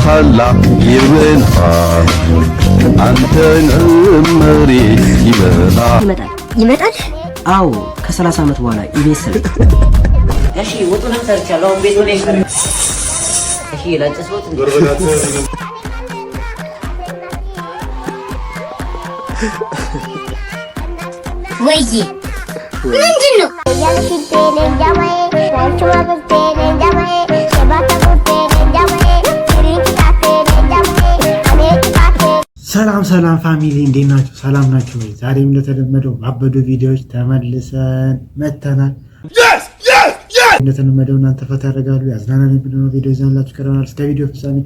خلا يبنها አንተን መሬት ይመጣል አው ከ30 አመት በኋላ ኢቤስ እሺ ወጡን ሰርቻለሁ ቤት ሆነ ይፈር እሺ ላንጨስወት ወይ ምንድነው ያለሽኝ ጃማዬ ራንቹ ማበቴ ጃማዬ ሸባታ ቁጤ ጃማዬ ሰላም ፋሚሊ እንዴት ናችሁ? ሰላም ናችሁ ወይ? ዛሬም እንደተለመደው ባበዱ ቪዲዮዎች ተመልሰን መተናል። እንደተለመደው እናንተ ፈታ ያደርጋሉ ያዝናናል የሚሉን ቪዲዮ ይዘንላችሁ ቀርበናል። እስከ ቪዲዮ ፍጻሜ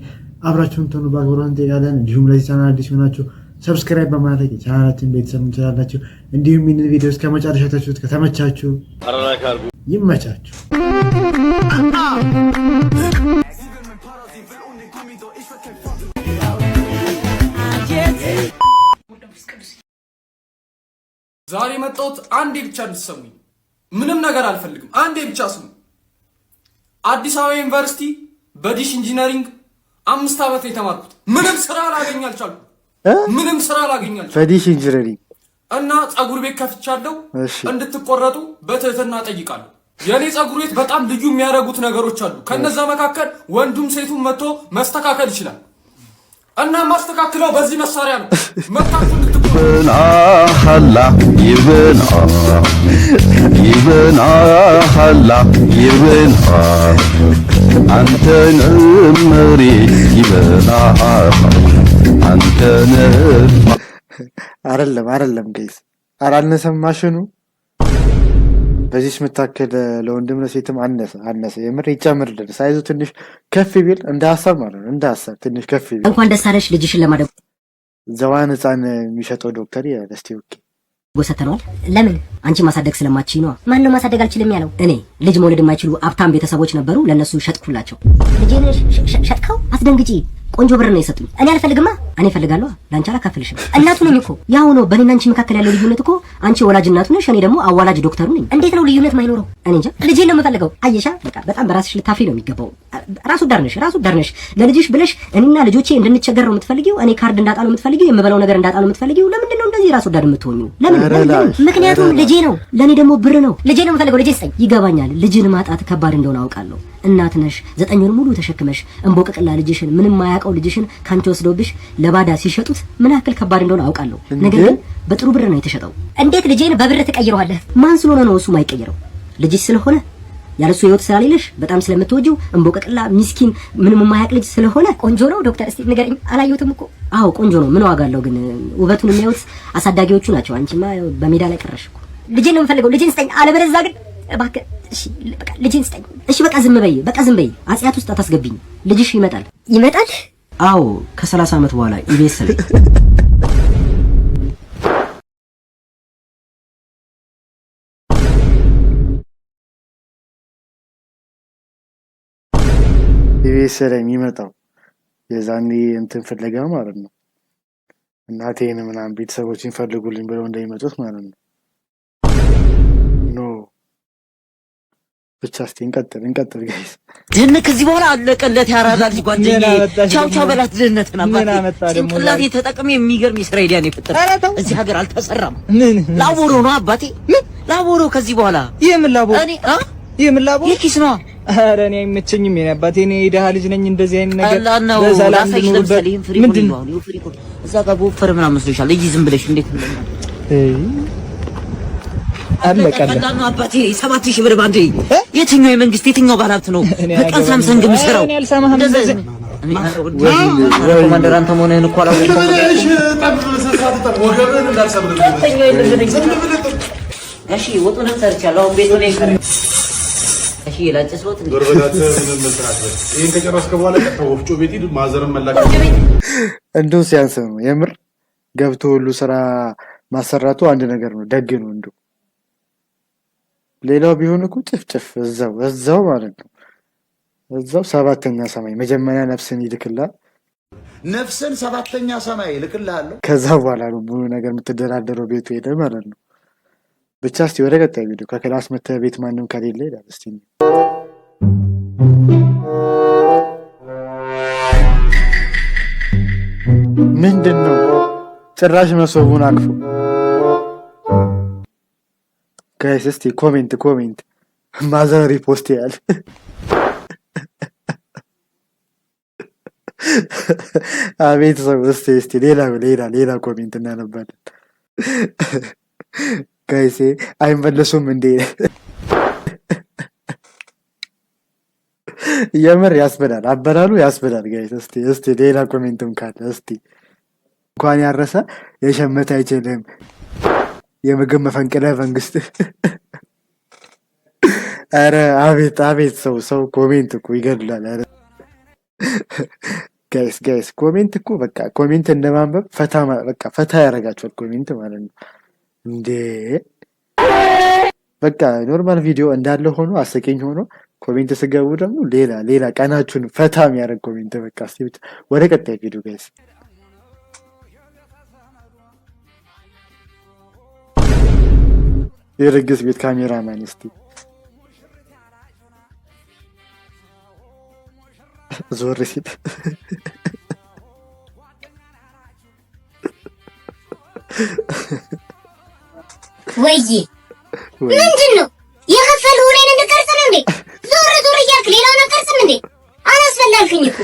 አብራችሁን ትሆኑ በአክብሮት እንጠይቃለን። እንዲሁም ለዚህ ቻናል አዲስ ሆናችሁ ሰብስክራይብ በማድረግ የቻናላችን ቤተሰብ ትሆናላችሁ። እንዲሁም ይህንን ቪዲዮ እስከ መጨረሻ ታችሁት ከተመቻችሁ ይመቻችሁ። ዛሬ መጣሁት አንዴ ብቻ እንድትሰሙኝ፣ ምንም ነገር አልፈልግም። አንዴ ብቻ ስሙ። አዲስ አበባ ዩኒቨርሲቲ በዲሽ ኢንጂነሪንግ 5 ዓመት የተማርኩት ምንም ስራ ላገኝ አልቻልኩም። በዲሽ ኢንጂነሪንግ እና ፀጉር ቤት ከፍቻለሁ። እንድትቆረጡ በትህትና ጠይቃለሁ። የኔ ፀጉር ቤት በጣም ልዩ የሚያደርጉት ነገሮች አሉ። ከነዛ መካከል ወንዱም ሴቱም መጥቶ መስተካከል ይችላል። እና ማስተካከለው በዚህ መሳሪያ ነው። መጣችሁ እንድትቆረጡ ሐላ ይብና ሐላ ይብና አንተን መሬት ይበላ አንተን አይደለም ጋይስ አላነሰም ማሽኑ በዚህ ምታከለ ለወንድም ለሴትም አነሰ የምር ይጨምርልን። ሳይዙ ትንሽ ከፍ ቢል እንደ ሐሳብ ማለት ነው። እንደ ሐሳብ ትንሽ ከፍ ቢል እንኳን ደስ አለሽ ልጅሽን ለማደግ ዘዋን ህፃን የሚሸጠው ዶክተር ያለስቲ ኦኬ ወሰተናል። ለምን አንቺ ማሳደግ ስለማትችይ ነው። ማን ነው ማሳደግ አልችልም ያለው? እኔ ልጅ መውለድ የማይችሉ አብታም ቤተሰቦች ነበሩ፣ ለነሱ ሸጥኩላቸው። ልጄን ሸጥከው? አስደንግጪ ቆንጆ ብር ነው የሰጡኝ። እኔ አልፈልግማ። እኔ እፈልጋለሁ። ላንቺ አላካፍልሽም። እናቱ ነኝ እኮ። ያው ነው በእኔና አንቺ መካከል ያለው ልዩነት እኮ። አንቺ ወላጅ እናቱ ነሽ፣ እኔ ደግሞ አዋላጅ ዶክተሩ ነኝ። እንዴት ነው ልዩነት ማይኖረው? እኔ እንጃ። ልጄን ነው የምፈልገው። አየሻ፣ በቃ በጣም በራስሽ ልታፊ ነው የሚገባው። ራሱ ዳር ነሽ። ለልጅሽ ብለሽ እኔና ልጆቼ እንድንቸገር ነው የምትፈልጊው? እኔ ካርድ እንዳጣ ነው የምትፈልጊው? የምበላው ነገር እንዳጣ ነው የምትፈልጊው? ለምንድን ነው እንደዚህ ራሱ ዳር የምትሆኚው? ለምን? ምክንያቱም ልጄ ነው፣ ለኔ ደግሞ ብር ነው። ልጄ ነው የምፈልገው። ልጄ ስጠኝ። ይገባኛል። ልጅን ማጣት ከባድ እንደሆነ አውቃለሁ። እናት ነሽ፣ 9 ወር ሙሉ ተሸክመሽ እንቦቅቅላ ልጅሽን፣ ምንም ማያውቀው ልጅሽን ካንቺ ወስደውብሽ ለባዳ ሲሸጡት ምን ያክል ከባድ እንደሆነ አውቃለሁ። ነገር ግን በጥሩ ብር ነው የተሸጠው። እንዴት ልጄን በብር ትቀይረዋለህ? ማን ስለሆነ ነው እሱ ማይቀየረው? ልጅሽ ስለሆነ ያለሱ ህይወት ስላሌለሽ በጣም ስለምትወጂው እንቦቅቅላ ምስኪን ምንም ማያውቅ ልጅ ስለሆነ ቆንጆ ነው። ዶክተር እስቲ ንገረኝ። አላየሁትም እኮ። አዎ ቆንጆ ነው። ምን ዋጋ አለው ግን? ውበቱን የሚያዩት አሳዳጊዎቹ ናቸው። አንቺማ በሜዳ ላይ ቀረሽ እኮ። ልጄን ነው የምፈልገው። ልጄን ስጠኝ። አለበለዚያ ግን እባክህ እሺ፣ በቃ ልጄን ስጠኝ። እሺ በቃ ዝም በይ። አጽያት ውስጥ አታስገቢኝ። ልጅሽ ይመጣል። አዎ ከ30 አመት በኋላ ኢቤስ ላይ የሚመጣው የዛኔ እንትን ፍለጋ ማለት ነው። እናቴን ምናምን ቤተሰቦችን ፈልጉልኝ ብለው እንደሚመጡት ማለት ነው። ብቻ እስቲ እንቀጥል ጋይስ። ድህነት ከዚህ በኋላ አለቀለት። ያራዳል ጓደኛዬ። ቻው በላት ድህነትን። አባቴ ጭንቅላቴ ተጠቅሜ የሚገርም የስራ አይዲያ ነው የፈጠረው። እዚህ ሀገር አልተሰራም። ላቦሮ ነው አባቴ፣ ላቦሮ ከዚህ በኋላ የምን ላቦሮ የኪስ ነው። ኧረ እኔ አይመቸኝም። የኔ አባቴ እኔ የደሃ ልጅ ነኝ። እንደዚህ አይነት ነገር በሰላም ምንድን ነው እዛ ጋር በወፈረ ምናምን መስሎሻል? እይ ዝም ብለሽ እንዴት ነው አለቀለ አባቴ 7000 ብር ባንዴ። የትኛው የመንግስት የትኛው ባለሀብት ነው በቀን ሳምሰንግ የሚሰራው? ኮማንደር አንተ መሆንህን እኮ አላወቅኩም። እሺ ወጡን ሰርቻለሁ ቤት ሆነ ይቀር። እሺ ላንጨስወት ይሄን ከጨረስክ በኋላ ወፍጮ ቤት ሂድ። ማዘርን መላክ እንደው ሲያንስ ነው የምር። ገብቶ ሁሉ ስራ ማሰራቱ አንድ ነገር ነው፣ ደግ ነው እንደው። ሌላው ቢሆን እኮ ጭፍጭፍ እዛው ማለት ነው። እዛው 7ኛ ሰማይ መጀመሪያ ነፍስን ይልክልሃል። ነፍስን 7ኛ ሰማይ ይልክልሃል። ከዛ በኋላ ነው ብዙ ነገር የምትደራደረው ቤቱ ሄደ ማለት ነው። ብቻ እስቲ ወደ ቀጣይ ቪዲዮ ከክላስ መተህ ቤት ማንም ከሌለ ይላል። እስቲ ምንድነው? ጭራሽ መሶቡን አቅፎ ጋይስ እስቲ ኮሜንት ማዘር ሪፖስት ያል አቤት ሰው እስቲ ሌላ ኮሜንት እናነባለን። ጋይስ አይመለሱም እንዴ? የምር ያስበላል፣ አበላሉ ያስበላል። ጋይስ እስቲ ሌላ ኮሜንትም ካለ እስቲ እንኳን ያረሰ የሸመተ አይችልም የምግብ መፈንቅለ መንግስት። አረ አቤት ሰው ኮሜንት እኮ ይገድላል። አረ ጋይስ ኮሜንት እኮ በቃ ኮሜንት እንደማንበብ ፈታ ያደርጋቸዋል ኮሜንት ማለት ነው እንዴ። በቃ ኖርማል ቪዲዮ እንዳለ ሆኖ አስቂኝ ሆኖ ኮሜንት ስገቡ ደግሞ ሌላ ቀናችሁን ፈታ የሚያደርግ ኮሜንት በቃ። እስቲ ብቻ ወደ ቀጣይ ቪዲዮ ጋይስ። የድግስ ቤት ካሜራማን እስቲ ዞር ሲል ወይዬ ምንድን ነው የከፈሉ እኔን እንድቀርጽ ነው እንዴ? ዞር እያልክ ሌላውን አቀርጽም እንዴ? አላስፈላልክኝ እኮ።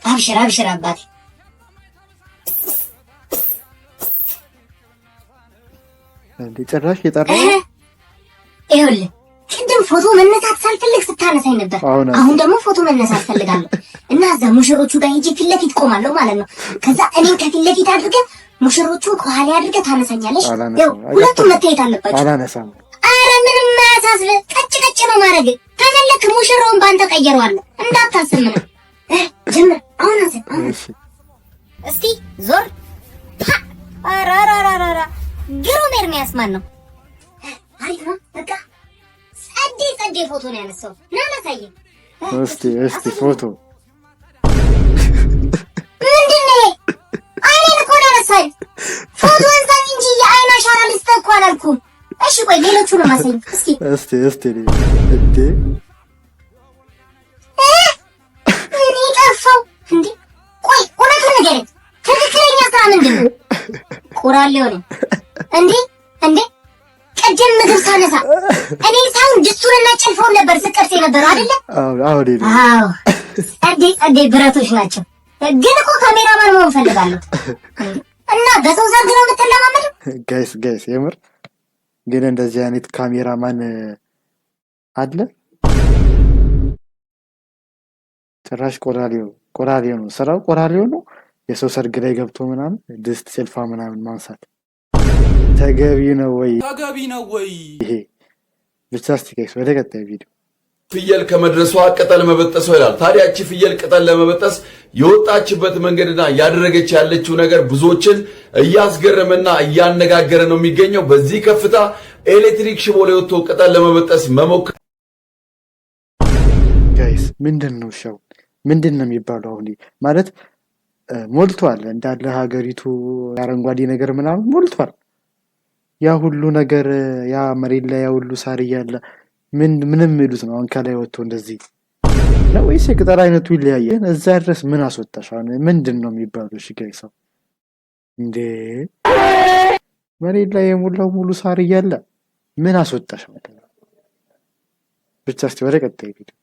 አብሽር አባቴ። እንዴ ጭራሽ የጠራ ይኸውልህ ቅድም ፎቶ መነሳት ሳልፈልግ ስታነሳኝ ነበር። አሁን ደግሞ ፎቶ መነሳት ፈልጋለሁ እና እዛ ሙሽሮቹ ጋር ሂጅ ፊት ለፊት ቆማለሁ ማለት ነው። ከዛ እኔን ከፊት ለፊት አድርገህ ሙሽሮቹን ከኋላ አድርገህ ታነሳኛለሽ። ያው ሁለቱም መታየት አለባቸው። አላነሳም። አረ ምንም አያሳስብህ። ቀጭ ነው ማድረግ። ከፈለክ ሙሽራውን ባንተ ቀየረዋለሁ እንዳታስብ። ምንም ጀምር። አሁን እስቲ ዞር። አራራራራ ግሩም ኤርሚያስ ማን ነው? አሪፍ ነው። በቃ ጸዴ ፎቶ ነው ያነሳው። ና ላሳየህ። እስቲ ፎቶ ምንድነው? አይኔን እኮ ነው ያነሳኝ። ፎቶ አንሳኝ እንጂ የአይን አሻራ ልስጥህ እኮ አላልኩም። እሺ ቆይ ሌሎቹን ነው ማሳየኝ። እስቲ እንዴ እኔ ጠፋው እንዴ? ቆይ እውነቱን ንገረኝ። ትክክለኛ ስራ ምንድን ነው? ቆራሌው ነው እንዴ? ቅድም ምግብ ሳነሳ እኔ ሳይሆን ድስቱንና ጭልፎን ነበር ስቀርጽ የነበረው አይደለ? አዎ ጸዴ ብረቶች ናቸው። ግን እኮ ካሜራማን መሆን ፈልጋለሁ እና በሰው ዘንድ ነው የምትለማመደው? ጋይስ የምር ግን እንደዚህ አይነት ካሜራማን አለ? ጭራሽ ቆራሌው ነው ስራው። ቆራሌው ነው የሰው ሰርግ ላይ ገብቶ ምናምን ድስት ጭልፋ ምናምን ማንሳት ተገቢ ነው ወይ? ይሄ ብቻ። እስቲ ጋይስ ወደ ቀጣይ ቪዲዮ። ፍየል ከመድረሷ ቅጠል መበጠሷ ይላል። ታዲያ እቺ ፍየል ቅጠል ለመበጠስ የወጣችበት መንገድና እያደረገች ያለችው ነገር ብዙዎችን እያስገረመና እያነጋገረ ነው የሚገኘው። በዚህ ከፍታ ኤሌክትሪክ ሽቦ ላይ ወጥቶ ቅጠል ለመበጠስ መሞከር ጋይስ ምንድነው ሻው ምንድነው የሚባለው? አሁን ማለት ሞልቷል እንዳለ ሀገሪቱ አረንጓዴ ነገር ምናምን ሞልቷል። ያ ሁሉ ነገር ያ መሬት ላይ ያ ሁሉ ሳር እያለ ምንም የሚሉት ነው አሁን ከላይ ወጥቶ እንደዚህ ነው ወይስ የቅጠል አይነቱ ይለያያል? እዛ ድረስ ምን አስወጣሽ? አሁን ምንድን ነው የሚባለው? እሺ ጋይስ እንዴ መሬት ላይ የሞላው ሙሉ ሳር እያለ ምን አስወጣሽ ማለት ነው? ብቻ እስቲ ወደ ቀጣይ ቪዲዮ።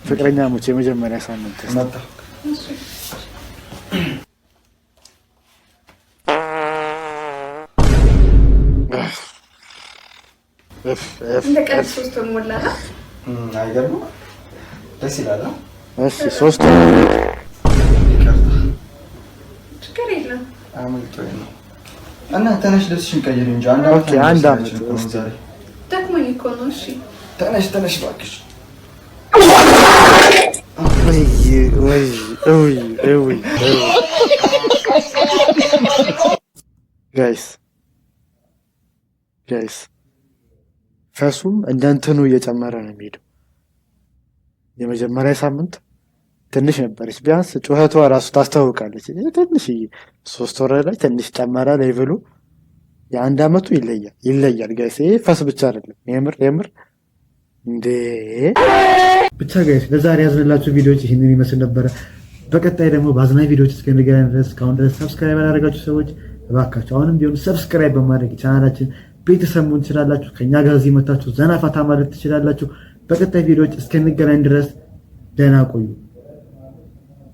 ፍቅረኛሞች የመጀመሪያ ሳምንት መጣ። ደስ ይላል። እሺ 3 ችግር የለም። አመልጦኝ ነው እና ተነሽ ልብስሽን ቀይሪ እንጂ አንድ አመት ዛሬ ደክሞኝ እኮ ነው። እሺ ተነሽ እባክሽ። ወይ ጋይስ ፈሱም እንደ እንትኑ እየጨመረ ነው የሚሄደው። የመጀመሪያ ሳምንት ትንሽ ነበረች፣ ቢያንስ ጩኸቷ ራሱ ታስታውቃለች። ትንሽ 3 ወር ላይ ትንሽ ጨመረ ሌቭሉ። የአንድ አመቱ ይለያል ጋይስ። ይሄ ፈስ ብቻ አይደለም፣ የምር እንዴ። ብቻ ጋይስ ለዛሬ ያዝንላችሁ ቪዲዮዎች ይህንን ይመስል ነበረ። በቀጣይ ደግሞ በአዝናኝ ቪዲዮዎች እስከንገናኝ ድረስ እስካሁን ድረስ ሰብስክራይብ ያላደረጋችሁ ሰዎች እባካችሁ አሁንም ቢሆን ሰብስክራይብ በማድረግ ቻናላችን ቤተሰብ መሆን ትችላላችሁ። ከኛ ጋር እዚህ መታችሁ ዘና ፈታ ማለት ትችላላችሁ። በቀጣይ ቪዲዮዎች እስከንገናኝ ድረስ ደህና ቆዩ።